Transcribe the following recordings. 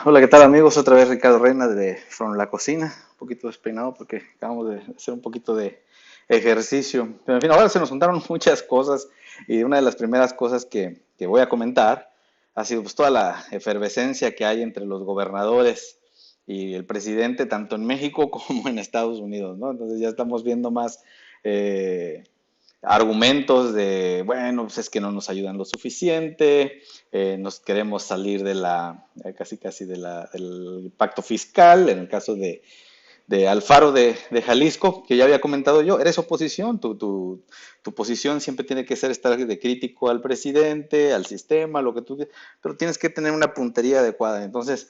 Hola, ¿qué tal amigos? Otra vez Ricardo Reina de From la Cocina, un poquito despeinado porque acabamos de hacer un poquito de ejercicio. Pero en fin, ahora se nos juntaron muchas cosas y una de las primeras cosas que voy a comentar ha sido pues toda la efervescencia que hay entre los gobernadores y el presidente, tanto en México como en Estados Unidos, ¿no? Entonces ya estamos viendo más eh, argumentos de, bueno, pues es que no nos ayudan lo suficiente, nos queremos salir de casi casi del pacto fiscal, en el caso de Alfaro de Jalisco, que ya había comentado yo, eres oposición, tu posición siempre tiene que ser estar de crítico al presidente, al sistema, lo que tú, pero tienes que tener una puntería adecuada. Entonces,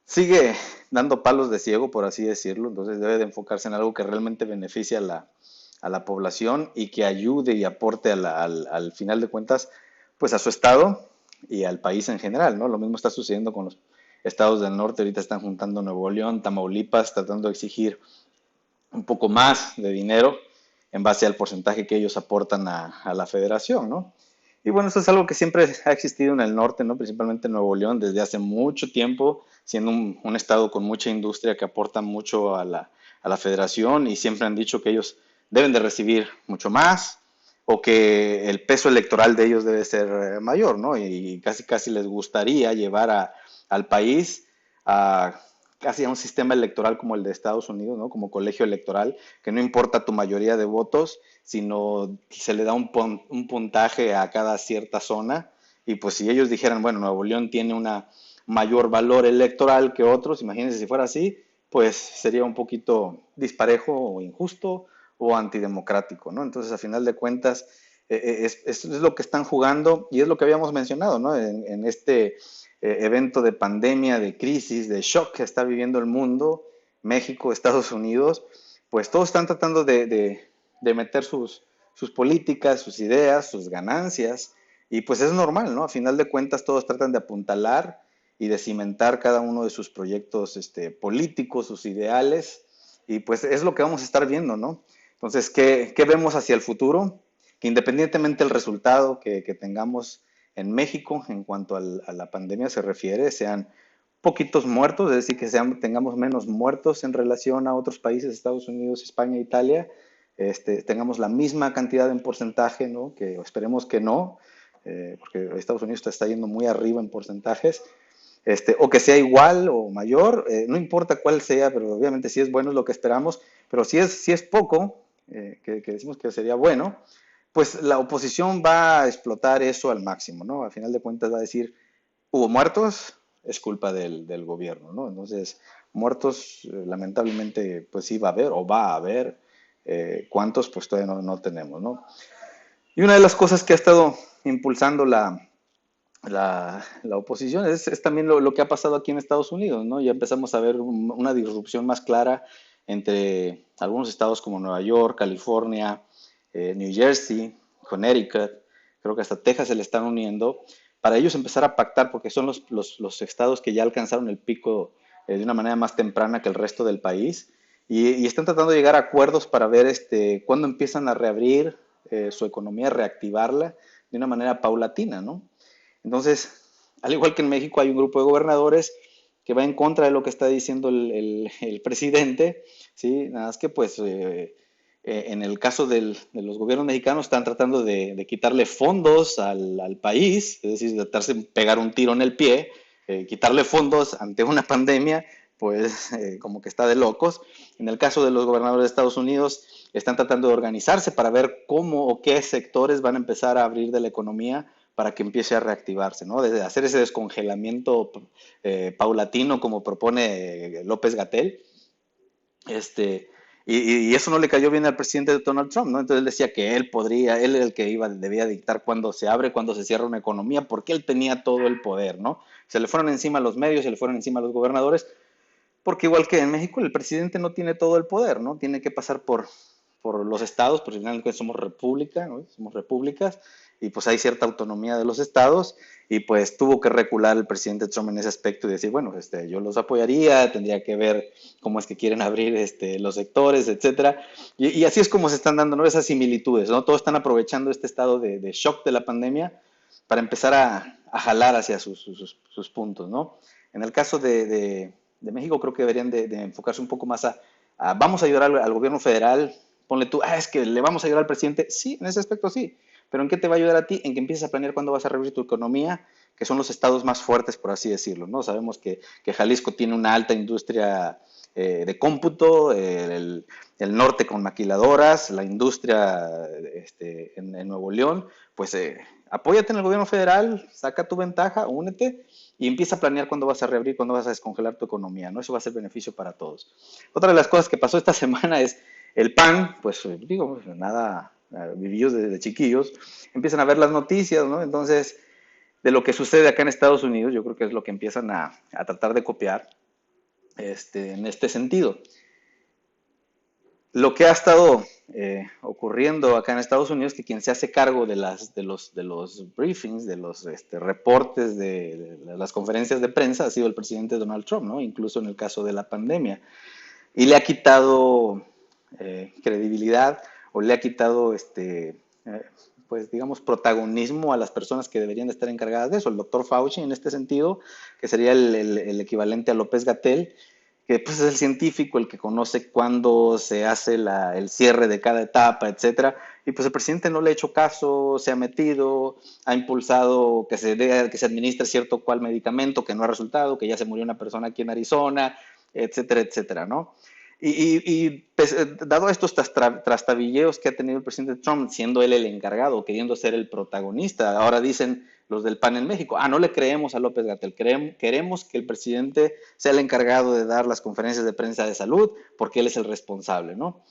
sigue dando palos de ciego, por así decirlo, entonces debe de enfocarse en algo que realmente beneficie a la población y que ayude y aporte al final de cuentas, pues a su estado y al país en general, ¿no? Lo mismo está sucediendo con los estados del norte, ahorita están juntando Nuevo León, Tamaulipas, tratando de exigir un poco más de dinero en base al porcentaje que ellos aportan a la federación, ¿no? Y bueno, eso es algo que siempre ha existido en el norte, ¿no? Principalmente en Nuevo León, desde hace mucho tiempo, siendo un estado con mucha industria que aporta mucho a la federación y siempre han dicho que ellos deben de recibir mucho más o que el peso electoral de ellos debe ser mayor, ¿no? Y casi casi les gustaría llevar al país a casi a un sistema electoral como el de Estados Unidos, ¿no? Como colegio electoral, que no importa tu mayoría de votos, sino se le da un puntaje a cada cierta zona. Y pues si ellos dijeran, bueno, Nuevo León tiene una mayor valor electoral que otros, imagínense si fuera así, pues sería un poquito disparejo o injusto o antidemocrático, ¿no? Entonces, a final de cuentas, es lo que están jugando y es lo que habíamos mencionado, ¿no? En este evento de pandemia, de crisis, de shock que está viviendo el mundo, México, Estados Unidos, pues todos están tratando de meter sus políticas, sus ideas, sus ganancias, y pues es normal, ¿no? A final de cuentas todos tratan de apuntalar y de cimentar cada uno de sus proyectos políticos, sus ideales, y pues es lo que vamos a estar viendo, ¿no? Entonces, ¿qué vemos hacia el futuro? Que independientemente del resultado que tengamos en México en cuanto a la pandemia se refiere, sean poquitos muertos, es decir, que tengamos menos muertos en relación a otros países, Estados Unidos, España, Italia, tengamos la misma cantidad en porcentaje, ¿no? Que esperemos que no, porque Estados Unidos está yendo muy arriba en porcentajes, o que sea igual o mayor, no importa cuál sea, pero obviamente si es bueno es lo que esperamos, pero si es poco, que decimos que sería bueno, pues la oposición va a explotar eso al máximo, ¿no? Al final de cuentas va a decir, hubo muertos, es culpa del gobierno, ¿no? Entonces, muertos, lamentablemente, pues sí va a haber o va a haber, cuántos, pues todavía no tenemos, ¿no? Y una de las cosas que ha estado impulsando la oposición es también lo que ha pasado aquí en Estados Unidos, ¿no? Ya empezamos a ver una disrupción más clara entre algunos estados como Nueva York, California, New Jersey, Connecticut, creo que hasta Texas se le están uniendo, para ellos empezar a pactar, porque son los estados que ya alcanzaron el pico de una manera más temprana que el resto del país, y están tratando de llegar a acuerdos para ver cuándo empiezan a reabrir su economía, reactivarla de una manera paulatina, ¿no? Entonces, al igual que en México hay un grupo de gobernadores que va en contra de lo que está diciendo el presidente, ¿sí? Nada más que pues en el caso de los gobiernos mexicanos están tratando de quitarle fondos al país, es decir, tratarse de pegar un tiro en el pie, quitarle fondos ante una pandemia, pues como que está de locos. En el caso de los gobernadores de Estados Unidos, están tratando de organizarse para ver cómo o qué sectores van a empezar a abrir de la economía para que empiece a reactivarse, ¿no? De hacer ese descongelamiento paulatino como propone López Gatell, este, y eso no le cayó bien al presidente Donald Trump, ¿no? Entonces él decía que él era el que debía dictar cuándo se abre, cuándo se cierra una economía, porque él tenía todo el poder, ¿no? Se le fueron encima los medios, se le fueron encima los gobernadores, porque igual que en México, el presidente no tiene todo el poder, ¿no? Tiene que pasar por los estados, porque al final somos república, ¿no? Somos repúblicas, y pues hay cierta autonomía de los estados, y pues tuvo que recular el presidente Trump en ese aspecto y decir, bueno, yo los apoyaría, tendría que ver cómo es que quieren abrir los sectores, etcétera. Y así es como se están dando, ¿no? Esas similitudes, ¿no? Todos están aprovechando este estado de shock de la pandemia para empezar a jalar hacia sus puntos, ¿no? En el caso de México creo que deberían de enfocarse un poco más vamos a ayudar al gobierno federal, ponle tú, es que le vamos a ayudar al presidente, sí, en ese aspecto sí, pero ¿en qué te va a ayudar a ti? En que empieces a planear cuándo vas a reabrir tu economía, que son los estados más fuertes, por así decirlo, ¿no? Sabemos que Jalisco tiene una alta industria de cómputo, el norte con maquiladoras, la industria en Nuevo León, pues apóyate en el gobierno federal, saca tu ventaja, únete y empieza a planear cuándo vas a reabrir, cuándo vas a descongelar tu economía, ¿no? Eso va a ser beneficio para todos. Otra de las cosas que pasó esta semana es el PAN, pues digo, nada, vivillos de chiquillos, empiezan a ver las noticias, ¿no? Entonces, de lo que sucede acá en Estados Unidos, yo creo que es lo que empiezan a tratar de copiar en este sentido. Lo que ha estado ocurriendo acá en Estados Unidos es que quien se hace cargo de los briefings, de los reportes, de las conferencias de prensa ha sido el presidente Donald Trump, ¿no? Incluso en el caso de la pandemia. Y le ha quitado credibilidad o le ha quitado, pues digamos, protagonismo a las personas que deberían de estar encargadas de eso. El doctor Fauci, en este sentido, que sería el equivalente a López-Gatell, que pues es el científico, el que conoce cuándo se hace el cierre de cada etapa, etcétera, y pues el presidente no le ha hecho caso, se ha metido, ha impulsado que se administre cierto cual medicamento que no ha resultado, que ya se murió una persona aquí en Arizona, etcétera, etcétera, ¿no? Pues, dado estos trastabilleos que ha tenido el presidente Trump, siendo él el encargado, queriendo ser el protagonista, ahora dicen los del PAN en México, no le creemos a López-Gatell, queremos que el presidente sea el encargado de dar las conferencias de prensa de salud, porque él es el responsable, ¿no?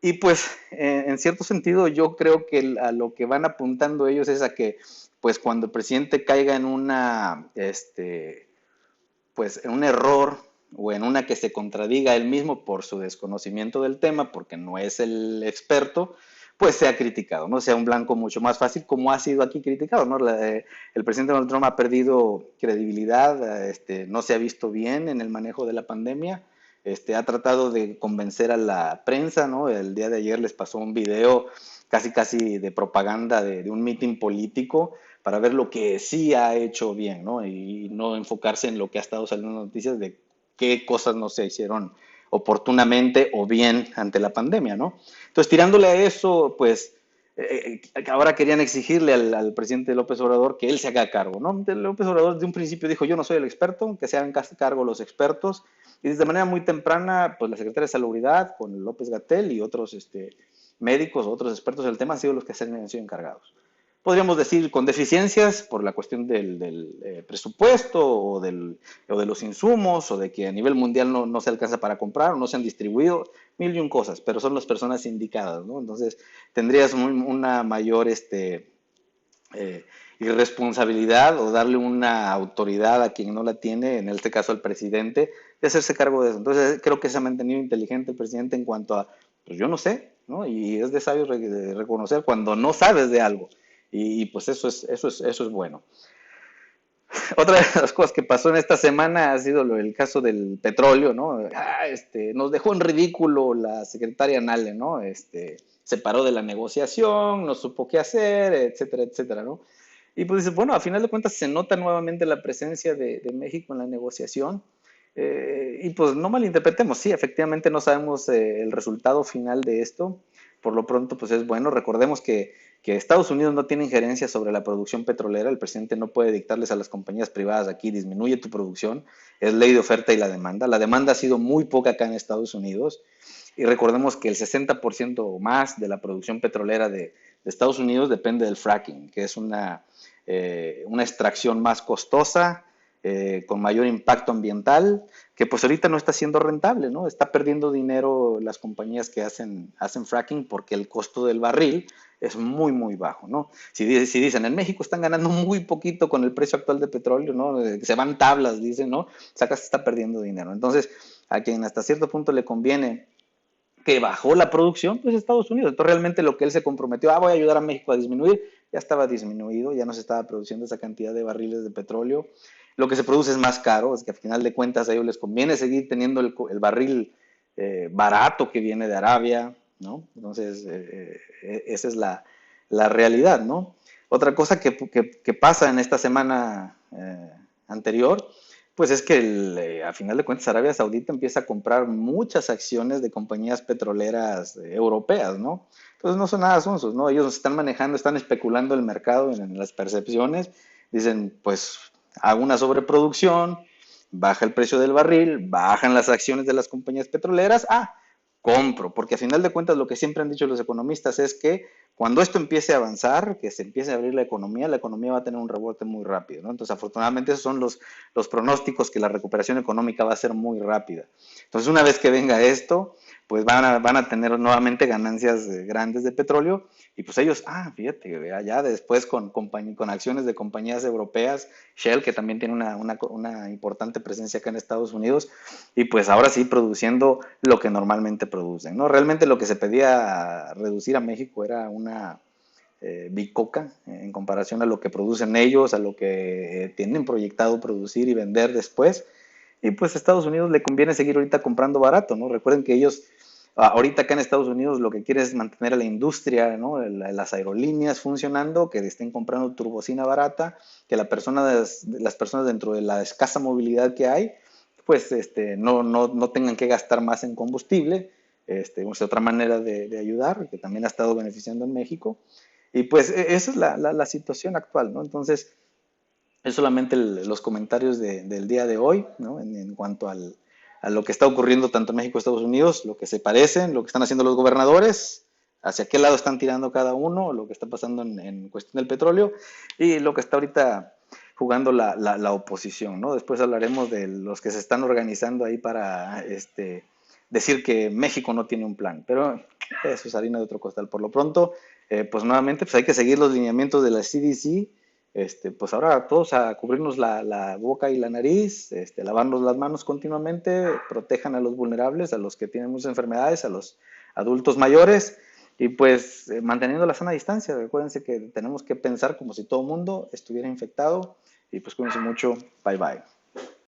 Y pues, en cierto sentido, yo creo que a lo que van apuntando ellos es a que, pues, cuando el presidente caiga en pues, en un error o en una que se contradiga él mismo por su desconocimiento del tema, porque no es el experto, pues sea criticado, ¿no? Sea un blanco mucho más fácil, como ha sido aquí criticado, ¿no? El presidente Donald Trump ha perdido credibilidad, no se ha visto bien en el manejo de la pandemia, ha tratado de convencer a la prensa, ¿no? El día de ayer les pasó un video casi casi de propaganda de un mitin político para ver lo que sí ha hecho bien, ¿no? Y no enfocarse en lo que ha estado saliendo en noticias de qué cosas no se hicieron oportunamente o bien ante la pandemia, ¿no? Entonces, tirándole a eso, pues, ahora querían exigirle al presidente López Obrador que él se haga cargo, ¿no? López Obrador de un principio dijo, yo no soy el experto, que se hagan cargo los expertos, y desde manera muy temprana, pues la Secretaría de Salubridad, con López-Gatell y otros médicos o otros expertos del tema han sido los que se han sido encargados. Podríamos decir con deficiencias por la cuestión del presupuesto o de los insumos o de que a nivel mundial no se alcanza para comprar o no se han distribuido, mil y un cosas, pero son las personas indicadas, ¿no? Entonces tendrías una mayor irresponsabilidad o darle una autoridad a quien no la tiene, en este caso al presidente, de hacerse cargo de eso. Entonces creo que se ha mantenido inteligente el presidente en cuanto a, pues yo no sé, ¿no? Y es de sabio reconocer cuando no sabes de algo. Y pues eso es bueno. Otra de las cosas que pasó en esta semana ha sido el caso del petróleo, ¿no? Nos dejó en ridículo la secretaria Nale, ¿no? Se paró de la negociación, no supo qué hacer, etcétera, etcétera, ¿no? Y pues dices, bueno, a final de cuentas se nota nuevamente la presencia de México en la negociación. Y pues no malinterpretemos, sí, efectivamente no sabemos el resultado final de esto. Por lo pronto, pues es bueno. Recordemos que Estados Unidos no tiene injerencia sobre la producción petrolera. El presidente no puede dictarles a las compañías privadas aquí, disminuye tu producción. Es ley de oferta y la demanda. La demanda ha sido muy poca acá en Estados Unidos. Y recordemos que el 60% o más de la producción petrolera de Estados Unidos depende del fracking, que es una extracción más costosa, con mayor impacto ambiental, que pues ahorita no está siendo rentable, ¿no? Está perdiendo dinero las compañías que hacen fracking porque el costo del barril es muy, muy bajo, ¿no? Si dicen, en México están ganando muy poquito con el precio actual de petróleo, ¿no? Se van tablas, dicen, ¿no? Acá se está perdiendo dinero. Entonces, a quien hasta cierto punto le conviene que bajó la producción, pues Estados Unidos. Entonces realmente lo que él se comprometió, voy a ayudar a México a disminuir, ya estaba disminuido, ya no se estaba produciendo esa cantidad de barriles de petróleo. Lo que se produce es más caro, es que al final de cuentas a ellos les conviene seguir teniendo el barril barato que viene de Arabia, ¿no? Entonces, esa es la realidad, ¿no? Otra cosa que pasa en esta semana anterior, pues es que a final de cuentas Arabia Saudita empieza a comprar muchas acciones de compañías petroleras europeas, ¿no? Entonces no son nada sonsos, ¿no? Ellos están manejando, están especulando el mercado en las percepciones, dicen, pues hago una sobreproducción, baja el precio del barril, bajan las acciones de las compañías petroleras, compro, porque a final de cuentas lo que siempre han dicho los economistas es que cuando esto empiece a avanzar, que se empiece a abrir la economía va a tener un rebote muy rápido, ¿no? Entonces, afortunadamente, esos son los pronósticos que la recuperación económica va a ser muy rápida. Entonces, una vez que venga esto, pues van a tener nuevamente ganancias grandes de petróleo y pues ellos, fíjate, ya después con acciones de compañías europeas, Shell, que también tiene una importante presencia acá en Estados Unidos, y pues ahora sí produciendo lo que normalmente producen, ¿no? Realmente lo que se pedía reducir a México era una bicoca en comparación a lo que producen ellos, a lo que tienen proyectado producir y vender después. Y pues a Estados Unidos le conviene seguir ahorita comprando barato, ¿no? Recuerden que ellos, ahorita acá en Estados Unidos, lo que quieren es mantener a la industria, ¿no? Las aerolíneas funcionando, que estén comprando turbocina barata, que las personas dentro de la escasa movilidad que hay, pues no tengan que gastar más en combustible. Es otra manera de ayudar, que también ha estado beneficiando en México. Y pues esa es la situación actual, ¿no? Entonces, es solamente los comentarios del día de hoy, ¿no? En cuanto a lo que está ocurriendo tanto en México y Estados Unidos, lo que se parecen, lo que están haciendo los gobernadores, hacia qué lado están tirando cada uno, lo que está pasando en cuestión del petróleo y lo que está ahorita jugando la oposición, ¿no? Después hablaremos de los que se están organizando ahí para decir que México no tiene un plan, pero eso es harina de otro costal. Por lo pronto, pues nuevamente pues hay que seguir los lineamientos de la CDC. Pues ahora todos a cubrirnos la boca y la nariz, lavarnos las manos continuamente, protejan a los vulnerables, a los que tienen muchas enfermedades, a los adultos mayores y pues manteniendo la sana distancia. Recuérdense que tenemos que pensar como si todo el mundo estuviera infectado y pues cuídense mucho. Bye bye.